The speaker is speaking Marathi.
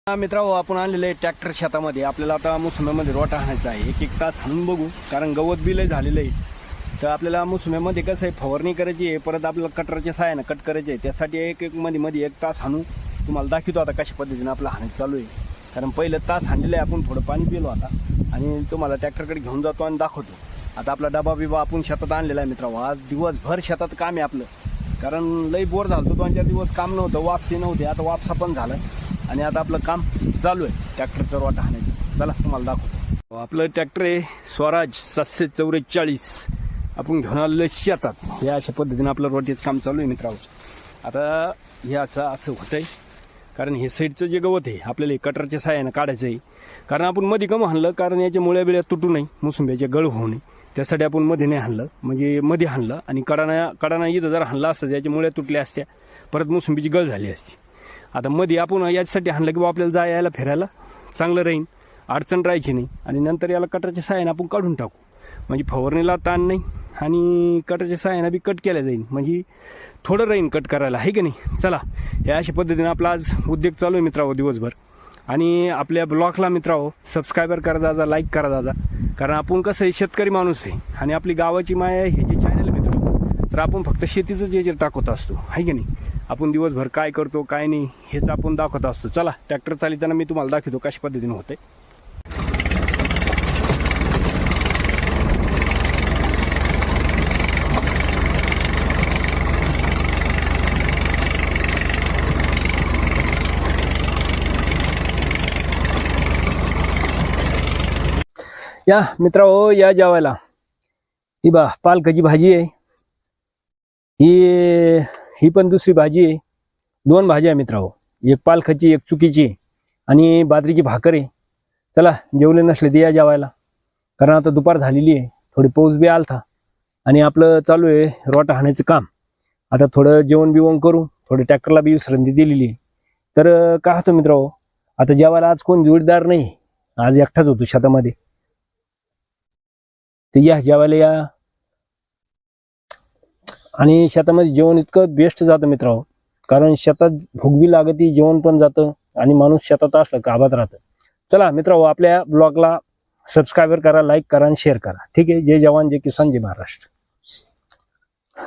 मित्रांनो, आपण आणलेलं आहे ट्रॅक्टर शेतामध्ये. आपल्याला आता मोसम्यामध्ये रोटा हाणायचा आहे. एक तास हाणून बघू, कारण गवत बी लय झालेलं आहे. तर आपल्याला मोसम्यामध्ये कसं आहे, फवारणी करायची आहे, परत आपल्याला कटरच्या सहाय्यानं कट करायचे आहे. त्यासाठी एक मध्ये 1 तास हाणू तुम्हाला दाखवतो आता कशा पद्धतीने आपलं हाणायचं चालू आहे. कारण पहिलं तास हाणलेलं आहे, आपण थोडं पाणी पिलो आता आणि तुम्हाला ट्रॅक्टरकडे घेऊन जातो आणि दाखवतो. आता आपला डबा बिबा आपण शेतात आणलेला आहे मित्रांनो. आज दिवसभर शेतात काम आहे आपलं, कारण लई बोर झालं होतं. 2-4 दिवस काम नव्हतं, वापसी नव्हते. आता वापसा पण झालं आणि आता आपलं काम चालू आहे ट्रॅक्टरचा रोटा हाणायचं. चला तुम्हाला दाखवतो. आपलं ट्रॅक्टर आहे स्वराज 744. आपण घेऊन आलेलं शेतात. हे अशा पद्धतीने आपलं रोटीचं काम चालू आहे मित्रांनो. आता हे असं होतंय, कारण हे साईडचं जे गवत आहे आपल्याला हे कटरच्या सहाय्यानं काढायचं आहे. कारण आपण मध्ये कम हाणलं, कारण याच्या मुळ्या बिळ्या तुटू नये, मोसंब्याचे गळ होऊ नये, त्यासाठी आपण मध्ये नाही हाणलं. म्हणजे मध्ये हाणलं आणि कडाना इथं जर हाणलं असतं याच्या मुळ्या तुटल्या असत्या, परत मोसंबीची गळ झाली असती. आता मध्ये आपण याच्यासाठी हाणलं की आपल्याला जाय यायला फिरायला चांगलं राहील, अडचण राहायची नाही. आणि नंतर याला कटरच्या सहाय्यानं आपण काढून टाकू, म्हणजे फवारणीला ताण नाही आणि कटरच्या सहाय्यानं बी कट केल्या जाईल, म्हणजे थोडं राहीन कट करायला, आहे की नाही. चला, या अशा पद्धतीने आपला आज उद्योग चालू आहे मित्रांनो दिवसभर. आणि आपल्या ब्लॉगला मित्रांनो सबस्क्रायबर करा जा, लाईक करा जा, कारण आपण कसं आहे शेतकरी माणूस आहे आणि आपली गावाची माया हे जे चॅनल मित्रांनो, तर आपण फक्त शेतीचं जे टाकत असतो, आहे की नाही. आपण दिवसभर काय करतो काय नाही हेच आपण दाखवत असतो. चला, ट्रॅक्टर चालिताना मी तुम्हाला दाखवतो कशा पद्धतीने होते. या मित्रांनो, या जेवायला. ही बा पालकाची भाजी आहे, ही पण दुसरी भाजी आहे. 2 भाज्या आहे मित्रांनो, एक पालकाची एक चुकीची आणि बाजरीची भाकर आहे. चला, जेवले नसले ते या जेवायला, कारण आता दुपार झालेली आहे, थोडी पाऊस बी आलता आणि आपलं चालू आहे रोटा हाणायचं काम. आता थोडं जेवण बिवण करू, थोडं ट्रॅक्टरला बी विश्रांती दिलेली आहे. तर काय होतं मित्रांनो, आता जेवायला आज कोण जोडीदार नाही, आज एकटाच होतो शेतामध्ये. तर या जेवायला या. आणि शेतामध्ये जेवण इतकं बेस्ट जातं मित्रांनो, कारण शेतात भूक बी लागती, जेवण पण जातं आणि माणूस शेतात असलं काबात राहतं. चला मित्रांनो, आपल्या ब्लॉगला सबस्क्रायबर करा, लाईक करा आणि शेअर करा. ठीक आहे. जय जवान, जय किसान, जय महाराष्ट्र.